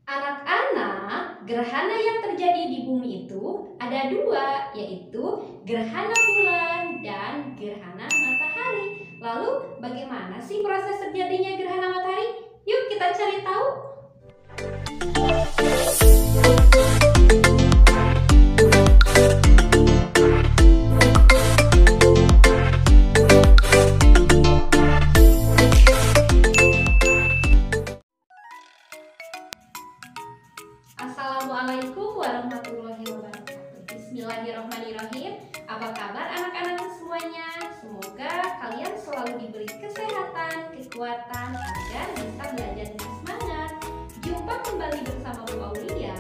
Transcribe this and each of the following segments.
Anak-anak, gerhana yang terjadi di bumi itu ada dua, yaitu gerhana bulan dan gerhana matahari. Lalu, bagaimana sih proses terjadinya gerhana matahari? Yuk kita cari tahu. Assalamualaikum warahmatullahi wabarakatuh. Bismillahirrahmanirrahim. Apa kabar anak-anak semuanya? Semoga kalian selalu diberi kesehatan, kekuatan agar bisa belajar dengan semangat. Jumpa kembali bersama Bu Aulia.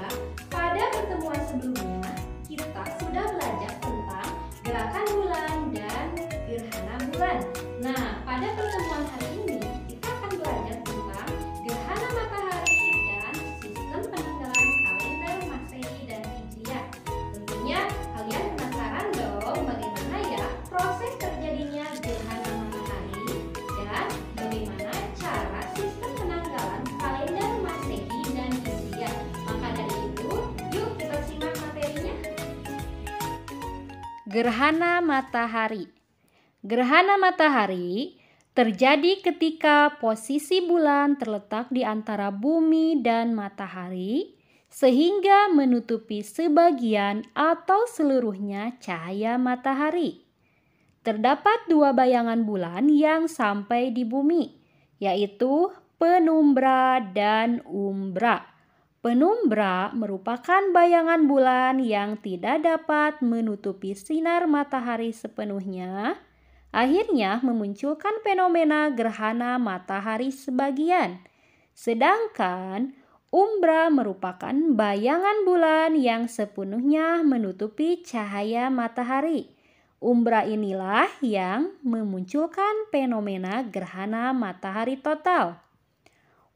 Pada pertemuan sebelumnya, kita sudah belajar tentang gerakan bulan dan gerhana bulan. Nah, pada pertemuan hari ini kita akan belajar tentang gerhana matahari dan sistem penanggalan kalender Masehi dan Hijriah. Tentunya kalian penasaran dong bagaimana ya proses terjadinya gerhana matahari dan bagaimana cara sistem penanggalan kalender Masehi dan Hijriah. Maka dari itu, yuk kita simak materinya. Gerhana matahari. Gerhana matahari terjadi ketika posisi bulan terletak di antara bumi dan matahari sehingga menutupi sebagian atau seluruhnya cahaya matahari. Terdapat dua bayangan bulan yang sampai di bumi, yaitu penumbra dan umbra. Penumbra merupakan bayangan bulan yang tidak dapat menutupi sinar matahari sepenuhnya, akhirnya memunculkan fenomena gerhana matahari sebagian. Sedangkan umbra merupakan bayangan bulan yang sepenuhnya menutupi cahaya matahari. Umbra inilah yang memunculkan fenomena gerhana matahari total.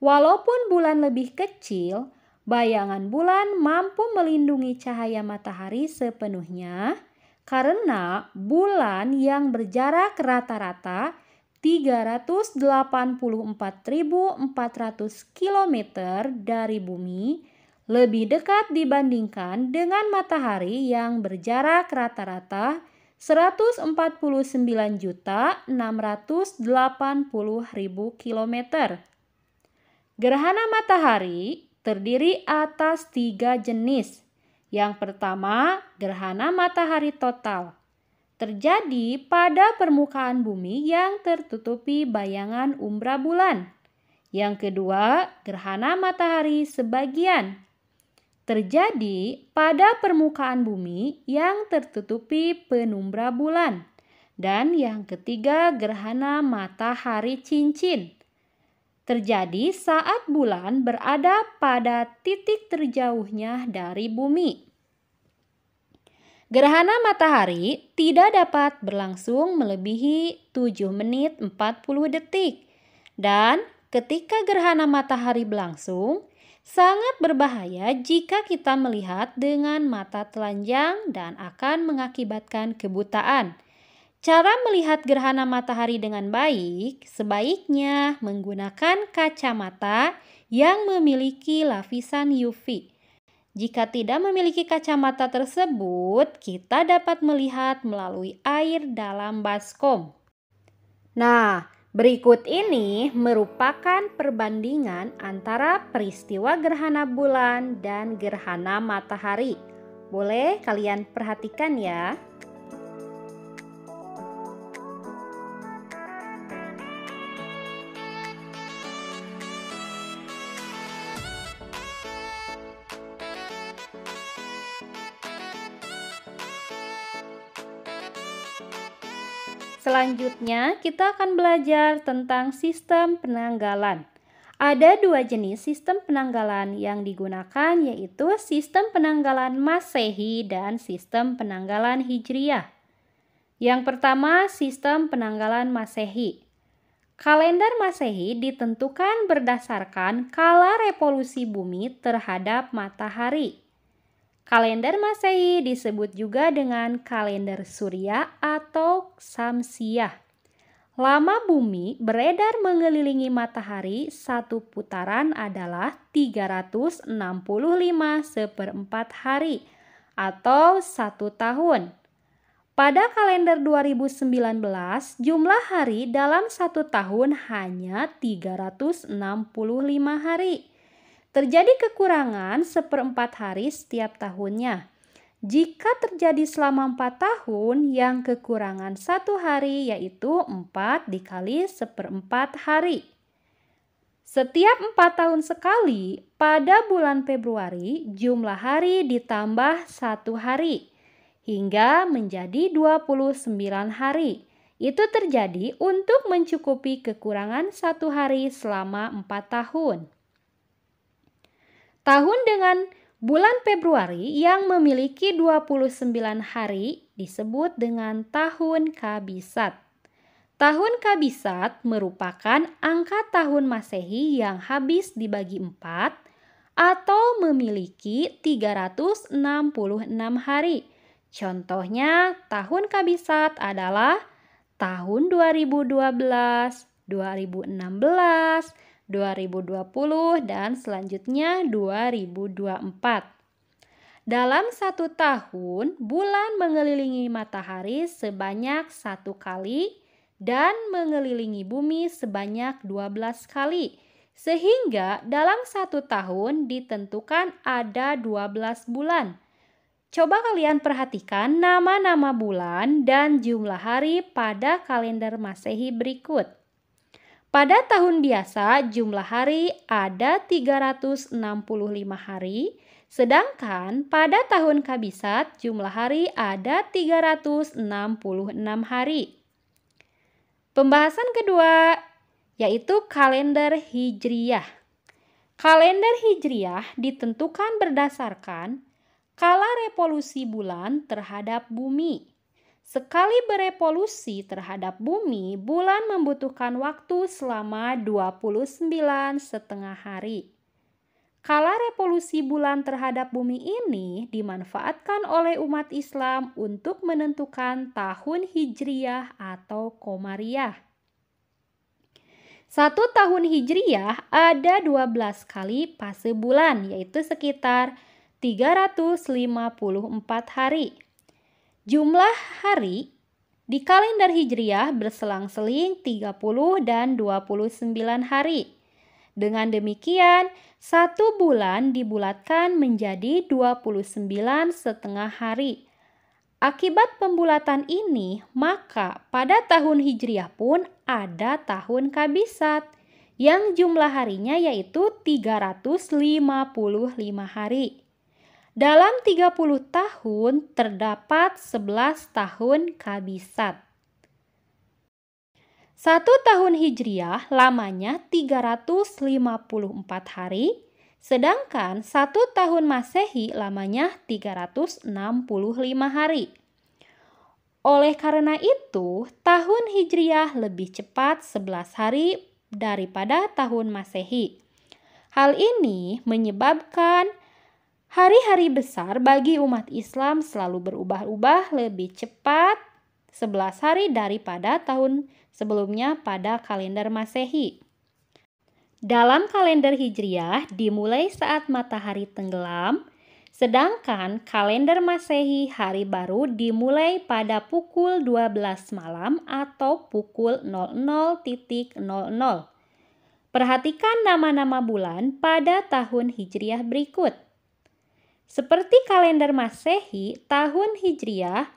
Walaupun bulan lebih kecil, bayangan bulan mampu melindungi cahaya matahari sepenuhnya karena bulan yang berjarak rata-rata 384.400 km dari bumi lebih dekat dibandingkan dengan matahari yang berjarak rata-rata 149.680.000 km. Gerhana matahari terdiri atas 3 jenis. Yang pertama, gerhana matahari total. Terjadi pada permukaan bumi yang tertutupi bayangan umbra bulan. Yang kedua, gerhana matahari sebagian. Terjadi pada permukaan bumi yang tertutupi penumbra bulan. Dan yang ketiga, gerhana matahari cincin. Terjadi saat bulan berada pada titik terjauhnya dari bumi. Gerhana matahari tidak dapat berlangsung melebihi 7 menit 40 detik. Dan ketika gerhana matahari berlangsung, sangat berbahaya jika kita melihat dengan mata telanjang dan akan mengakibatkan kebutaan. Cara melihat gerhana matahari dengan baik, sebaiknya menggunakan kacamata yang memiliki lapisan UV. Jika tidak memiliki kacamata tersebut, kita dapat melihat melalui air dalam baskom. Nah, berikut ini merupakan perbandingan antara peristiwa gerhana bulan dan gerhana matahari. Boleh kalian perhatikan ya. Selanjutnya, kita akan belajar tentang sistem penanggalan. Ada 2 jenis sistem penanggalan yang digunakan, yaitu sistem penanggalan Masehi dan sistem penanggalan Hijriah. Yang pertama, sistem penanggalan Masehi. Kalender Masehi ditentukan berdasarkan kala revolusi bumi terhadap matahari. Kalender Masehi disebut juga dengan kalender Surya atau Samsiyah. lama bumi beredar mengelilingi matahari satu putaran adalah 365 hari atau 1 tahun. Pada kalender 2019, jumlah hari dalam 1 tahun hanya 365 hari. Terjadi kekurangan 1/4 hari setiap tahunnya. Jika terjadi selama 4 tahun, yang kekurangan 1 hari yaitu 4 dikali 1/4 hari. Setiap 4 tahun sekali, pada bulan Februari, jumlah hari ditambah 1 hari hingga menjadi 29 hari. Itu terjadi untuk mencukupi kekurangan 1 hari selama 4 tahun. Tahun dengan bulan Februari yang memiliki 29 hari disebut dengan tahun Kabisat. Tahun Kabisat merupakan angka tahun Masehi yang habis dibagi 4 atau memiliki 366 hari. Contohnya, tahun Kabisat adalah tahun 2012, 2016, 2020, dan selanjutnya 2024. Dalam 1 tahun, bulan mengelilingi matahari sebanyak 1 kali dan mengelilingi bumi sebanyak 12 kali. Sehingga dalam 1 tahun ditentukan ada 12 bulan. Coba kalian perhatikan nama-nama bulan dan jumlah hari pada kalender Masehi berikut. Pada tahun biasa jumlah hari ada 365 hari, sedangkan pada tahun Kabisat jumlah hari ada 366 hari. Pembahasan kedua yaitu kalender Hijriyah. Kalender Hijriyah ditentukan berdasarkan kala revolusi bulan terhadap bumi. Sekali berevolusi terhadap bumi, bulan membutuhkan waktu selama 29,5 hari. Kala revolusi bulan terhadap bumi ini dimanfaatkan oleh umat Islam untuk menentukan tahun Hijriyah atau Qomariyah. 1 tahun Hijriyah ada 12 kali fase bulan, yaitu sekitar 354 hari. Jumlah hari di kalender Hijriyah berselang-seling 30 dan 29 hari. Dengan demikian, 1 bulan dibulatkan menjadi 29,5 hari. Akibat pembulatan ini, maka pada tahun Hijriyah pun ada tahun Kabisat yang jumlah harinya yaitu 355 hari. Dalam 30 tahun terdapat 11 tahun Kabisat. 1 tahun Hijriyah lamanya 354 hari, sedangkan 1 tahun Masehi lamanya 365 hari. Oleh karena itu, tahun Hijriyah lebih cepat 11 hari daripada tahun Masehi. Hal ini menyebabkan hari-hari besar bagi umat Islam selalu berubah-ubah lebih cepat 11 hari daripada tahun sebelumnya pada kalender Masehi. Dalam kalender Hijriyah dimulai saat matahari tenggelam, sedangkan kalender Masehi hari baru dimulai pada pukul 12 malam atau pukul 00.00. Perhatikan nama-nama bulan pada tahun Hijriyah berikut. Seperti kalender Masehi, tahun Hijriyah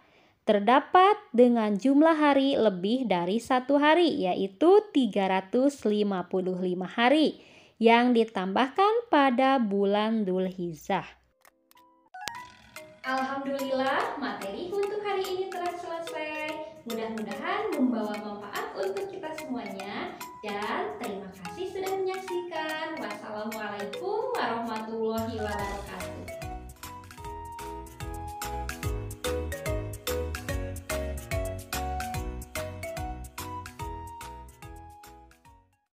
terdapat dengan jumlah hari lebih dari 1 hari, yaitu 355 hari yang ditambahkan pada bulan Dzulhijjah. Alhamdulillah, materi untuk hari ini telah selesai. Mudah-mudahan membawa manfaat untuk kita semuanya. Dan terima kasih sudah menyaksikan. Wassalamualaikum warahmatullahi wabarakatuh.